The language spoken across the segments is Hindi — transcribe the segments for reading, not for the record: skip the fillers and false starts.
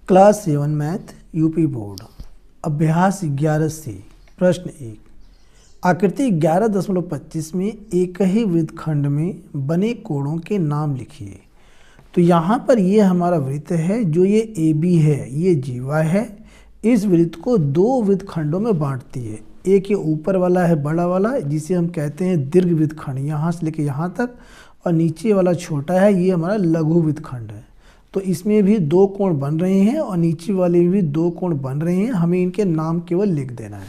क्लास 7 मैथ यूपी बोर्ड अभ्यास 11C प्रश्न 1 आकृति 11.25 में एक ही वृत्तखंड में बने कोणों के नाम लिखिए। तो यहाँ पर ये हमारा वृत्त है, जो ये AB है, ये जीवा है। इस वृत्त को दो वृत्तखंडों में बांटती है। एक ये ऊपर वाला है बड़ा वाला, जिसे हम कहते हैं दीर्घ वृत्तखंड, यहाँ से लेके यहाँ तक, और नीचे वाला छोटा है, ये हमारा लघु वृत्तखंड है। तो इसमें भी दो कोण बन रहे हैं और नीचे वाले में भी दो कोण बन रहे हैं। हमें इनके नाम केवल लिख देना है।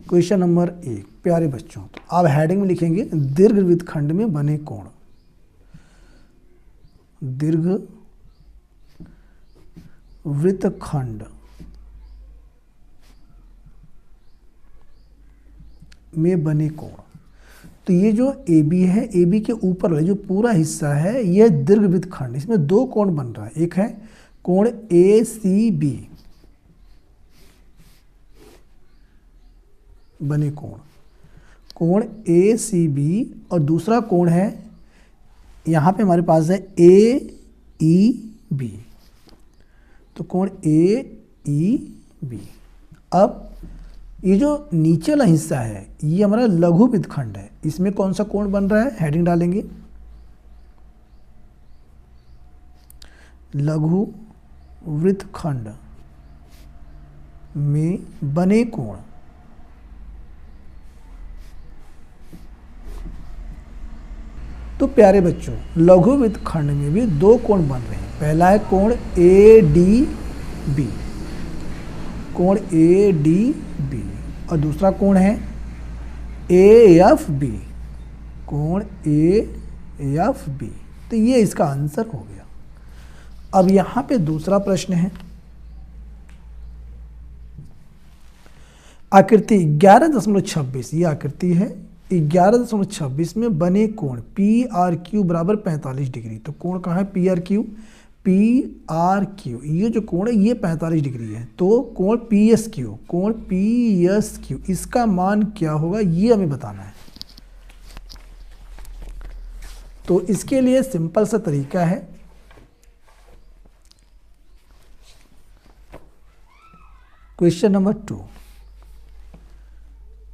क्वेश्चन नंबर 1, प्यारे बच्चों, तो आप हेडिंग में लिखेंगे दीर्घ वृत्तखंड में बने कोण। दीर्घ वृत्तखंड में बने कोण। तो ये जो AB है, AB के ऊपर वाला जो पूरा हिस्सा है, यह दीर्घ वृत्तखंड। इसमें दो कोण बन रहा है। एक है कोण ACB बने कोण ACB, और दूसरा कोण है यहाँ पे हमारे पास है AEB। तो कोण AEB। अब ये जो नीचे वाला हिस्सा है, ये हमारा लघु वृत्तखंड है। इसमें कौन सा कोण बन रहा है, हेडिंग डालेंगे लघु वृत्तखंड में बने कोण। तो प्यारे बच्चों, लघु वृत्तखंड में भी दो कोण बन रहे हैं। पहला है कोण ADB, कोण ADB, और दूसरा कोण है AFB, कोण AFB। तो ये इसका आंसर हो गया। अब यहाँ पे दूसरा प्रश्न है, आकृति 11.26, ये आकृति है 11.26 में बने कोण PRQ बराबर 45 डिग्री। तो कोण कहाँ है, PRQ, ये जो कोण है ये 45 डिग्री है। तो कोण PSQ, इसका मान क्या होगा, ये हमें बताना है। तो इसके लिए सिंपल सा तरीका है, क्वेश्चन नंबर 2।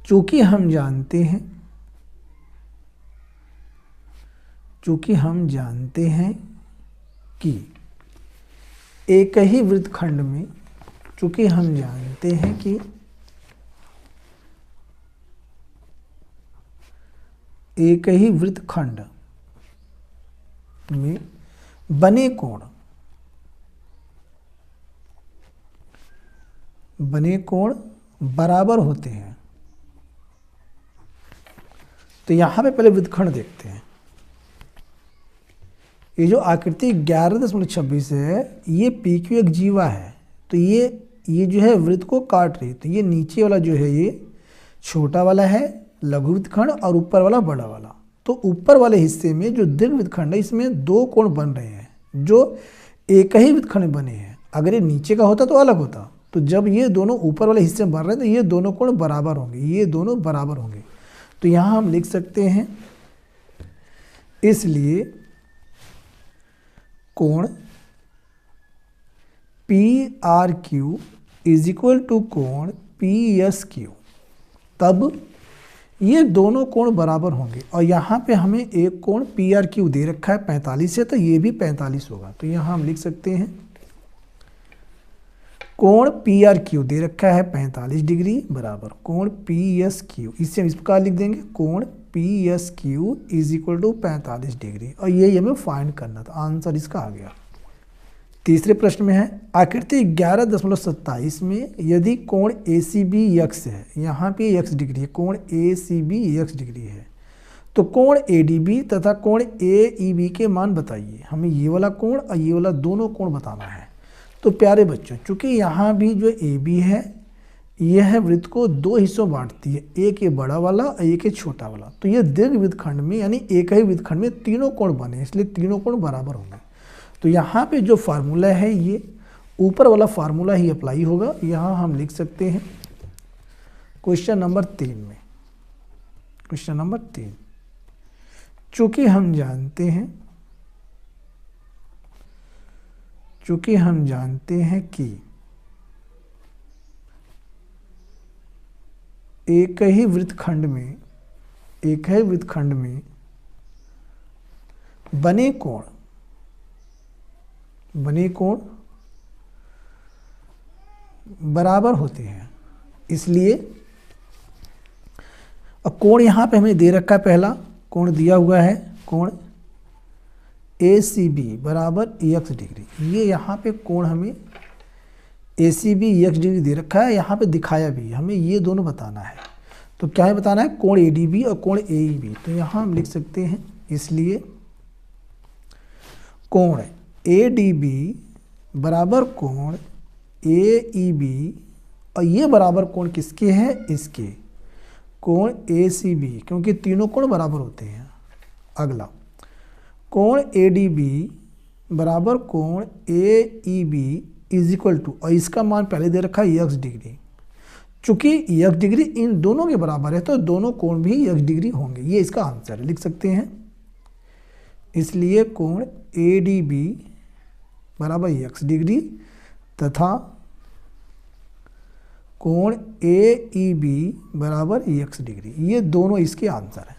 चूंकि हम जानते हैं कि एक ही वृत्तखंड में, चूंकि हम जानते हैं कि एक ही वृत्तखंड में बने कोण बराबर होते हैं। तो यहां पे पहले वृत्तखंड देखते हैं। ये जो आकृति 11.26 है, ये PQ एक जीवा है। तो ये जो है वृत्त को काट रही है। तो ये नीचे वाला जो है ये छोटा वाला है लघु वृत्तखंड, और ऊपर वाला बड़ा वाला। तो ऊपर वाले हिस्से में जो दीर्घ वृत्तखंड है, इसमें दो कोण बन रहे हैं जो एक ही वृत्तखंड में बने हैं। अगर ये नीचे का होता तो अलग होता। तो जब ये दोनों ऊपर वाले हिस्से में बन रहे हैं, तो ये दोनों कोण बराबर होंगे, ये दोनों बराबर होंगे। तो यहाँ हम लिख सकते हैं, इसलिए कोण PRQ इज इक्वल टू कोण PSQ। तब ये दोनों कोण बराबर होंगे। और यहाँ पे हमें एक कोण PRQ दे रखा है 45 है, तो ये भी 45 होगा। तो यहाँ हम लिख सकते हैं कोण PRQ दे रखा है 45 डिग्री बराबर कोण PSQ। इससे हम इस प्रकार लिख देंगे, कोण PSQ is equal to 45 degree. और यही हमें फाइंड करना था। आंसर इसका आ गया। तीसरे प्रश्न में है, आकृति 11.27 में यदि कोण ACB x है, यहाँ पे x डिग्री है, कोण ACB x डिग्री है, तो कोण ADB तथा कोण AEB के मान बताइए। हमें ये वाला कोण और ये वाला दोनों कोण बताना है। तो प्यारे बच्चों, चूंकि यहाँ भी जो AB है, यह वृत्त को दो हिस्सों बांटती है, एक ये बड़ा वाला और एक ये छोटा वाला। तो ये दीर्घ वृत्तखंड में, यानी एक ही वृत्तखंड में तीनों कोण बने, इसलिए तीनों कोण बराबर होंगे। तो यहाँ पे जो फार्मूला है, ये ऊपर वाला फार्मूला ही अप्लाई होगा। यहाँ हम लिख सकते हैं क्वेश्चन नंबर 3 में, क्वेश्चन नंबर 3, चूंकि हम जानते हैं कि एक ही वृत्तखंड में बने कोण बराबर होते हैं, इसलिए अब कोण यहाँ पे हमें दे रखा है, पहला कोण दिया हुआ है कोण ACB बराबर x डिग्री। ये यहाँ पे कोण हमें ACB x डिग्री दे रखा है, यहाँ पे दिखाया भी, हमें ये दोनों बताना है। तो क्या है बताना है? कोण ADB और कोण AEB। तो यहाँ हम लिख सकते हैं, इसलिए कोण ADB बराबर कोण AEB, और ये बराबर कोण किसके हैं? इसके, कोण ACB, क्योंकि तीनों कोण बराबर होते हैं। अगला कोण ADB बराबर कोण AEB इज इक्वल टू, और इसका मान पहले दे रखा है x डिग्री। चूंकि x डिग्री इन दोनों के बराबर है तो दोनों कोण भी x डिग्री होंगे, ये इसका आंसर है, लिख सकते हैं। इसलिए कोण ADB बराबर x डिग्री तथा कोण AEB बराबर x डिग्री, ये दोनों इसके आंसर हैं।